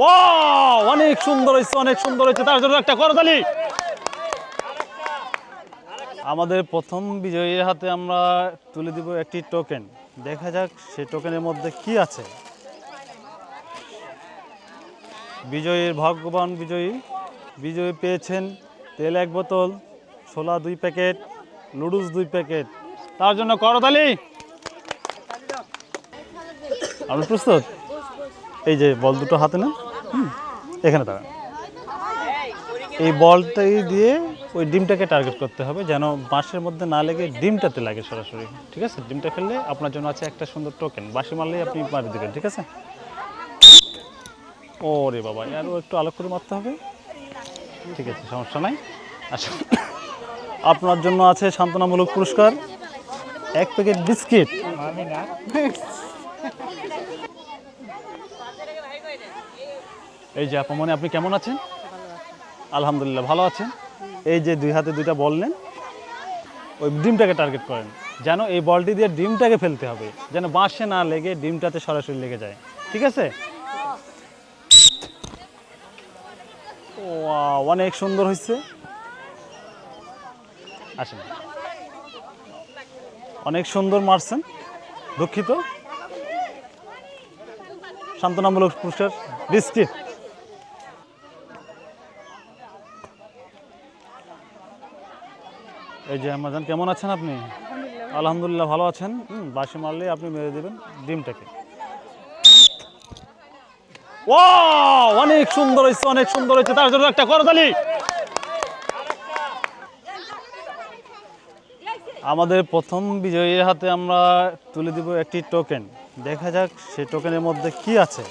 Wow, অনেক সুন্দর হয়েছে, অনেক সুন্দর হয়েছে। তার জন্য একটা করতালি। আমাদের প্রথম বিজয়ীর হাতে আমরা তুলে দিব একটি টোকেন। দেখা যাক সেই টোকেনের মধ্যে কি আছে। বিজয়ীর ভাগ্যবান বিজয়ী পেয়েছেন তেল 1 বোতল, ছোলা 2 প্যাকেট, নুডলস 2 প্যাকেট। তার জন্য করতালি। আপনি প্রস্তুত? এই যে বল দুটো হাতে নেন, এখানে দাঁড়ান। এই বলটাই দিয়ে ওই ডিমটাকে টার্গেট করতে হবে, যেন বাঁশের মধ্যে না লেগে ডিমটাতে লাগে সরাসরি। ঠিক আছে? ডিমটা ফেললে আপনার জন্য আছে একটা সুন্দর টোকেন। বাঁশি মারলেই আপনি মারি দেবেন। ঠিক আছে? ওরে বাবা, আরও একটু আলোক করে মারতে হবে। ঠিক আছে, সমস্যা নাই। আচ্ছা, আপনার জন্য আছে সান্ত্বনামূলক পুরস্কার 1 প্যাকেট বিস্কিট। এই যে আপামনি, আপনি কেমন আছেন? আলহামদুলিল্লাহ ভালো আছেন। এই যে 2 হাতে 2টা বল নেন, ওই ডিমটাকে টার্গেট করেন, যেন এই বলটি দিয়ে ডিমটাকে ফেলতে হবে, যেন বাঁশে না লেগে ডিমটাতে সরাসরি লেগে যায়। ঠিক আছে? ওয়াও, অনেক সুন্দর হয়েছে। আসেন, অনেক সুন্দর মারছেন। দুঃখিত। সান্ত্বনামূলক পুরস্কার বিস্কিট। এই যে আমাজান, কেমন আছেন আপনি? আলহামদুলিল্লাহ ভালো আছেন। বাঁশি মারলে আপনি মেরে দেবেন ডিমটাকে। ওয়াও, অনেক সুন্দর হয়েছে, অনেক সুন্দর হয়েছে। তার জন্য একটা করতালি। আমাদের প্রথম বিজয়ীর হাতে আমরা তুলে দিব একটি টোকেন। দেখা যাক সেই টোকেনের মধ্যে কি আছে।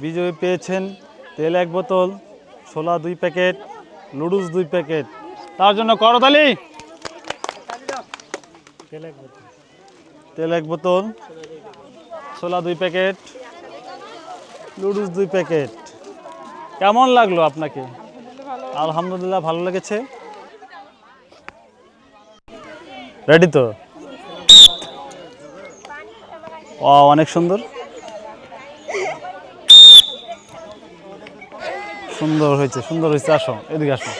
বিজয়ী পেয়েছেন তেল 1 বোতল, ছোলা 2 প্যাকেট, নুডলস 2 প্যাকেট। তার জন্য করতালি। তেল 1 বোতল, ছোলা 2 প্যাকেট, নুডলস 2 প্যাকেট। কেমন লাগলো আপনাকে? আলহামদুলিল্লাহ ভালো লেগেছে। রেডি তো? অনেক সুন্দর, সুন্দর হয়েছে, সুন্দর হয়েছে। আসো, এদিকে আসো।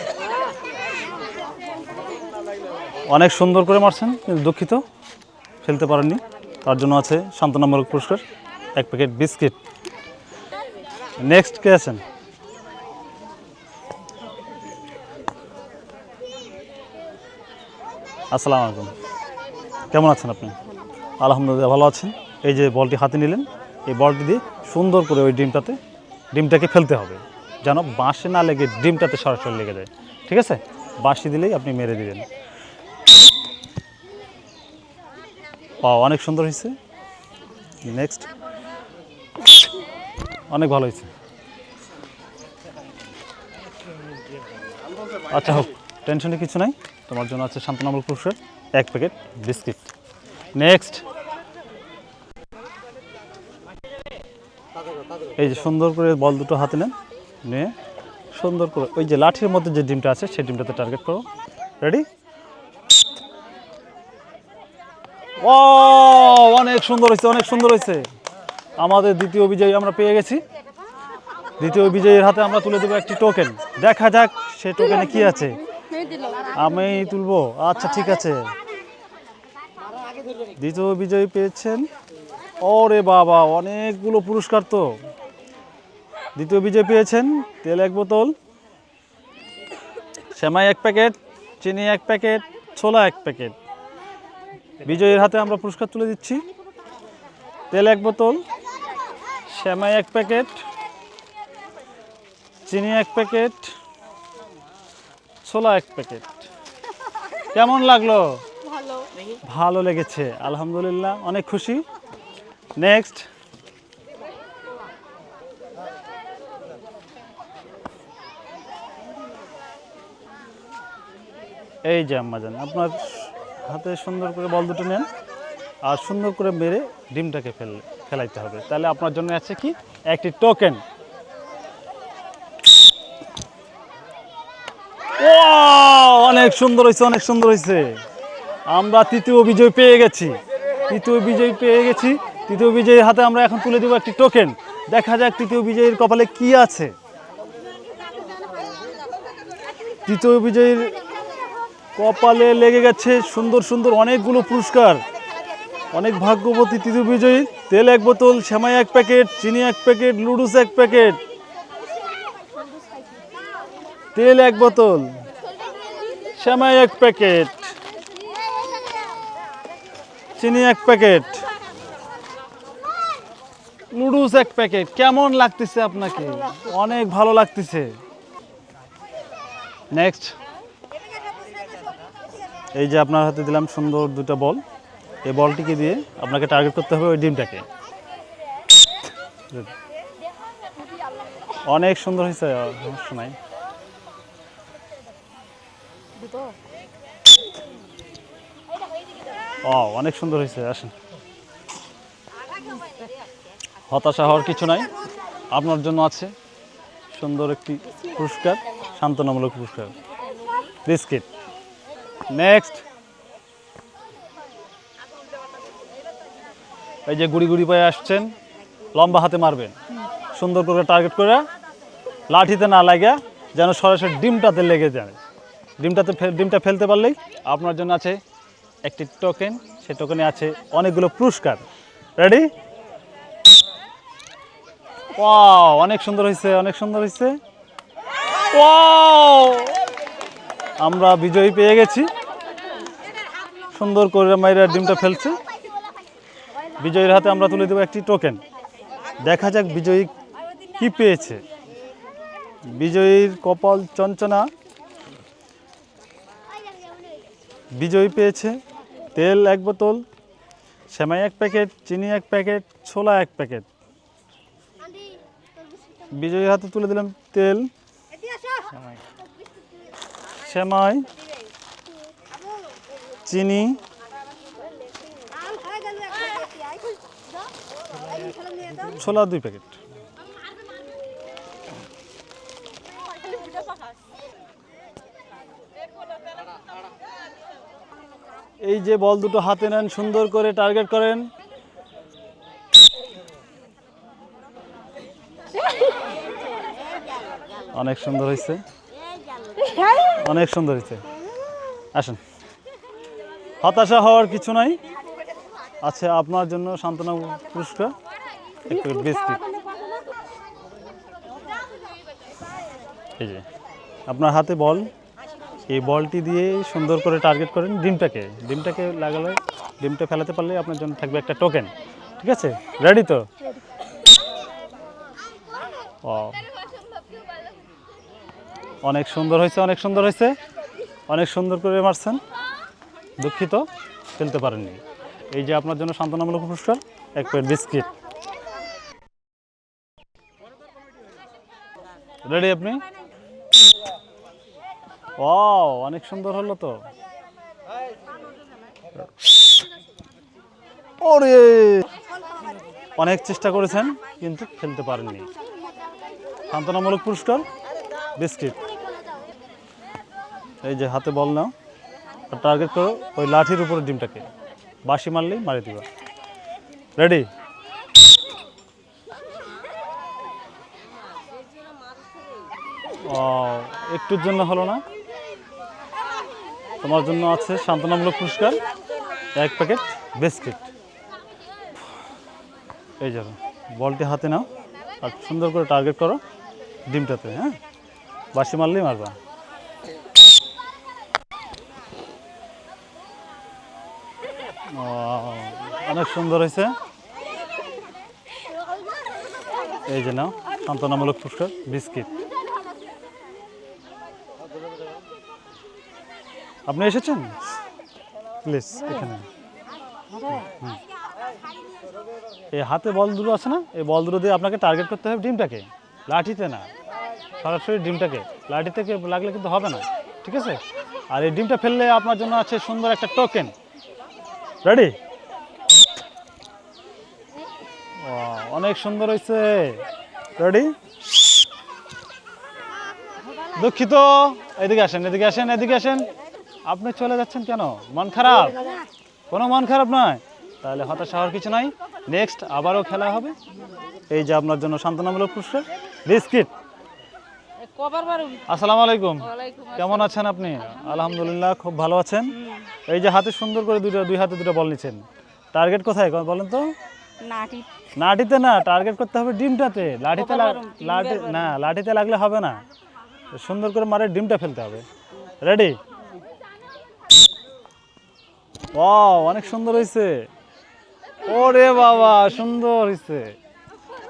অনেক সুন্দর করে মারছেন, কিন্তু দুঃখিত ফেলতে পারেননি। তার জন্য আছে সান্ত্বনামূলক পুরস্কার 1 প্যাকেট বিস্কিট। নেক্সট কে আছেন? আসসালামু আলাইকুম, কেমন আছেন আপনি? আলহামদুলিল্লাহ ভালো আছেন। এই যে বলটি হাতে নিলেন, এই বলটি দিয়ে সুন্দর করে ওই ডিমটাকে ফেলতে হবে, যেন বাঁশে না লেগে ডিমটাতে সরাসরি লেগে যায়। ঠিক আছে? বাঁশি দিলেই আপনি মেরে দিবেন। অনেক সুন্দর হয়েছে। নেক্সট। অনেক ভালো হয়েছে। আচ্ছা, হোক, টেনশনে কিছু নাই। তোমার জন্য আছে সান্ত্বনামূলক পুরস্কার 1 প্যাকেট বিস্কিট। নেক্সট। এই যে সুন্দর করে বল দুটো হাতে নেন, নিয়ে সুন্দর করে ওই যে লাঠির মধ্যে যে ডিমটা আছে সেই ডিমটাতে টার্গেট করো। রেডি? ও, অনেক সুন্দর হয়েছে, অনেক সুন্দর হয়েছে। আমাদের দ্বিতীয় বিজয়ী আমরা পেয়ে গেছি। দ্বিতীয় বিজয়ীর হাতে আমরা তুলে দেবো একটি টোকেন। দেখা যাক সেই টোকেনে কি আছে। আমি তুলবো? আচ্ছা, ঠিক আছে। দ্বিতীয় বিজয়ী পেয়েছেন, ওরে বাবা, অনেকগুলো পুরস্কার তো। দ্বিতীয় বিজয়ী পেয়েছেন তেল 1 বোতল, সেমাই 1 প্যাকেট, চিনি 1 প্যাকেট, ছোলা 1 প্যাকেট। বিজয়ীর হাতে আমরা পুরস্কার তুলে দিচ্ছি তেল 1 বোতল, সেমাই 1 প্যাকেট, চিনি 1 প্যাকেট, ছোলা 1 প্যাকেট। কেমন লাগলো? ভালো লেগেছে, আলহামদুলিল্লাহ, অনেক খুশি। নেক্সট। এই যে আম্মাজান, আপনার হাতে সুন্দর করে বল দুটো নেন, আর সুন্দর করে মেরে ডিমটাকে ফেলাইতে হবে। তাহলে আপনার জন্য আছে কি একটি টোকেন। অনেক সুন্দর হয়েছে, অনেক সুন্দর হয়েছে। আমরা তৃতীয় বিজয় পেয়ে গেছি। তৃতীয় বিজয়ীর হাতে আমরা এখন তুলে দেবো একটি টোকেন। দেখা যাক তৃতীয় বিজয়ীর কপালে কি আছে। তৃতীয় বিজয়ীর কপালে লেগে গেছে সুন্দর সুন্দর অনেকগুলো পুরস্কার। অনেক ভাগ্যবতী তৃতীয় বিজয়ী। তেল 1 বোতল, সেমাই 1 প্যাকেট, চিনি 1 প্যাকেট, লুডুস 1 প্যাকেট। তেল 1 বোতল, সেমাই 1 প্যাকেট, চিনি 1 প্যাকেট, লুডুস 1 প্যাকেট। কেমন লাগতেছে আপনাকে? অনেক ভালো লাগতেছে। নেক্সট, এই যে আপনার হাতে দিলাম সুন্দর দুটো বল। এই বলটিকে দিয়ে আপনাকে টার্গেট করতে হবে ওই ডিমটাকে। অনেক সুন্দর হয়েছে, সমস্যা নাই। অনেক সুন্দর হয়েছে। আসেন, হতাশা হওয়ার কিছু নাই, আপনার জন্য আছে সুন্দর একটি পুরস্কার, সান্ত্বনামূলক পুরস্কার, বিস্কিট। নেক্সট, এই যে গুড়ি গুড়ি পায়ে আসছেন, লম্বা হাতে মারবেন, সুন্দর করে টার্গেট করে, লাঠিতে না লাগে যেন সরাসরি ডিমটাতে লেগে যায়। ডিমটা ফেলতে পারলেই আপনার জন্য আছে একটি টোকেন। সেই টোকেনে আছে অনেকগুলো পুরস্কার। রেডি? ওয়াও, অনেক সুন্দর হয়েছে, অনেক সুন্দর হয়েছে। ওয়াও, আমরা বিজয়ী পেয়ে গেছি। সুন্দর করে মাইরা ডিমটা ফেলছে। বিজয়ীর হাতে আমরা তুলে দেবো একটি টোকেন। দেখা যাক বিজয়ী কি পেয়েছে। বিজয়ীর কপাল চঞ্চনা। বিজয়ী পেয়েছে তেল 1 বোতল, সেমাই 1 প্যাকেট, চিনি 1 প্যাকেট, ছোলা 1 প্যাকেট। বিজয়ীর হাতে তুলে দিলাম তেল, সেমাই, চিনি, ছোলা 2 প্যাকেট। এই যে বল দুটো হাতে নেন, সুন্দর করে টার্গেট করেন। অনেক সুন্দর হয়েছে, অনেক সুন্দর হয়েছে। আসেন, হতাশা হওয়ার কিছু নাই, আছে আপনার জন্য সান্ত্বনা পুরস্কার, এক প্যাকেট বিস্কিট। এই যে আপনার হাতে বল, এই বলটি দিয়ে সুন্দর করে টার্গেট করেন ডিমটাকে লাগালে, ডিমটা ফেলাতে পারলে আপনার জন্য থাকবে একটা টোকেন। ঠিক আছে? রেডি তো? অনেক সুন্দর হয়েছে, অনেক সুন্দর হয়েছে, অনেক সুন্দর করে মারছেন। দুঃখিত, ফেলতে পারেননি। এই যে আপনার জন্য সান্ত্বনামূলক পুরস্কার, এক প্যাকেট বিস্কিট। রেডি আপনি? অনেক সুন্দর হলো তো। ওরে, অনেক চেষ্টা করেছেন কিন্তু ফেলতে পারেননি। সান্ত্বনামূলক পুরস্কার, বিস্কিট। এই যে হাতে বল নাও, টার্গেট করো ওই লাঠির উপরে ডিমটাকে, বাঁশি মারলেই মারি দিবা। রেডি? একটুর জন্য হলো না। তোমার জন্য আছে সান্ত্বনামূলক পুরস্কার, 1 প্যাকেট বিস্কিট। এই যাবে, বলটি হাতে নাও আর সুন্দর করে টার্গেট করো ডিমটাতে। হ্যাঁ, বাঁশি মারলেই মারবা। অনেক সুন্দর হয়েছে। এই যে নাও সান্ত্বনামূলক পুরস্কার, বিস্কিট। আপনি এসেছেন? প্লিজ এখানে। এই হাতে বল দুটো আছে না, এই বল দুটো দিয়ে আপনাকে টার্গেট করতে হবে ডিমটাকে, লাঠিতে না, সরাসরি ডিমটাকে। লাঠি থেকে লাগলে কিন্তু হবে না। ঠিক আছে? আর এই ডিমটা ফেললে আপনার জন্য আছে সুন্দর একটা টোকেন। রেডি? অনেক সুন্দর হয়েছে। রেডি? দুঃখিত, এদিকে আসেন, এদিকে আসেন, এদিকে আসেন। আপনি চলে যাচ্ছেন কেন? মন খারাপ? কোনো মন খারাপ নয়। তাহলে হতাশা হওয়ার কিছু নাই, নেক্সট আবারও খেলা হবে। এই যে আপনার জন্য সান্ত্বনামূলক পুরস্কার বিস্কিট। আসসালামু আলাইকুম, কেমন আছেন আপনি? আলহামদুলিল্লাহ খুব ভালো আছেন। এই যে হাতে সুন্দর করে দুই হাতে দুটো বল নিচ্ছেন, টার্গেট কোথায় বলেন তো? লাঠিতে না, টার্গেট করতে হবে ডিমটাতে। লাঠিতে লাগলে হবে না, সুন্দর করে মারে ডিমটা ফেলতে হবে। রেডি? ওয়াও, অনেক সুন্দর হয়েছে। ওরে বাবা, সুন্দর হয়েছে।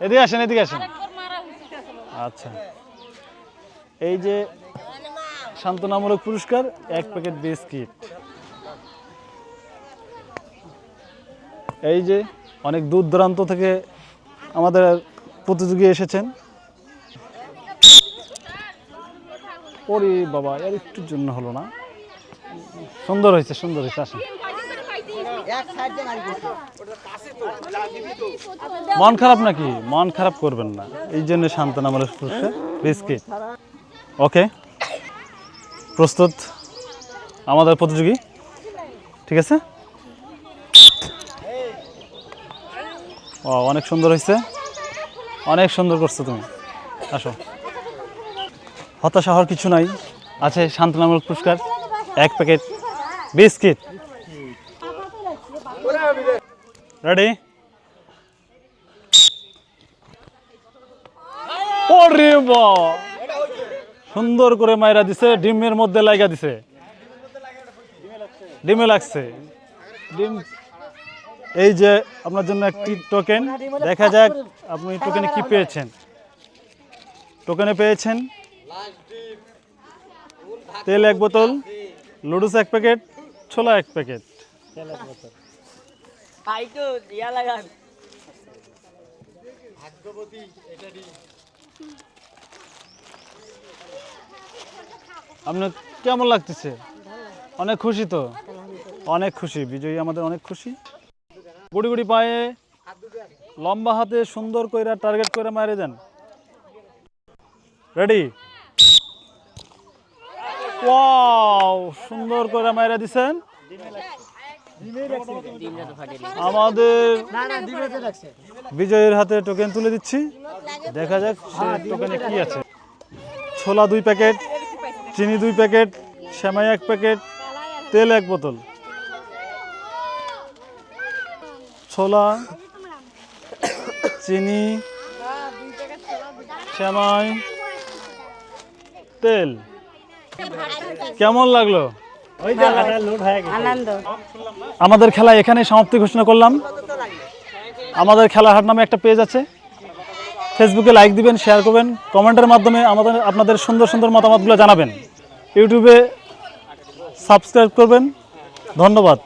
এদিকে আসেন, এদিকে আসেন। আচ্ছা, এই যে সান্ত্বনামূলক পুরস্কার, 1 প্যাকেট বিস্কিট। এই যে অনেক দূর দূরান্ত থেকে আমাদের প্রতিযোগী এসেছেন। ওরে বাবা, এর একটুর জন্য হলো না। সুন্দর হয়েছে, সুন্দর হয়েছে। আসেন, মন খারাপ নাকি? মন খারাপ করবেন না, এই জন্য সান্ত্বনামূলক পুরস্কার বিস্কিট। ওকে, প্রস্তুত আমাদের প্রতিযোগী? ঠিক আছে। ও, অনেক সুন্দর হয়েছে, অনেক সুন্দর করছো তুমি। আসো, হতাশা হওয়ার কিছু নাই, আছে সান্ত্বনামূলক পুরস্কার 1 প্যাকেট বিস্কিট। রেডি? ওরে বাবা, সুন্দর করে মাইরা দিছে, ডিমের মধ্যে লাগা দিছে, ডিমে লাগছে ডিম। এই যে আপনার জন্য একটি টোকেন, দেখা যাক আপনি টোকেনে কি পেয়েছেন। টোকেনে পেয়েছেন তেল 1 বোতল, লুডুস 1 প্যাকেট, ছোলা 1 প্যাকেট। আপনার কেমন লাগতেছে? অনেক খুশি তো? অনেক খুশি, বিজয়ী আমাদের অনেক খুশি। গুড়ি গুড়ি পায়ে, লম্বা হাতে, সুন্দর করে টার্গেট করে মারে দেন। রেডি? ওয়াও, সুন্দর করে মাইরা দিছেন। আমাদের বিজয়ের হাতে টোকেন তুলে দিচ্ছি, দেখা যাক টোকেনে কি আছে। ছোলা 2 প্যাকেট, চিনি 2 প্যাকেট, সেমাই 1 প্যাকেট, তেল 1 বোতল। ছোলা, চিনি, সেমাই, তেল। কেমন লাগলো? আমাদের খেলা এখানে সমাপ্তি ঘোষণা করলাম। আমাদের খেলার হাট নামে একটা পেজ আছে, ফেসবুকে লাইক দিবেন, শেয়ার করবেন, কমেন্টের মাধ্যমে আপনাদের সুন্দর সুন্দর মতামতগুলো জানাবেন। ইউটিউবে সাবস্ক্রাইব করবেন। ধন্যবাদ।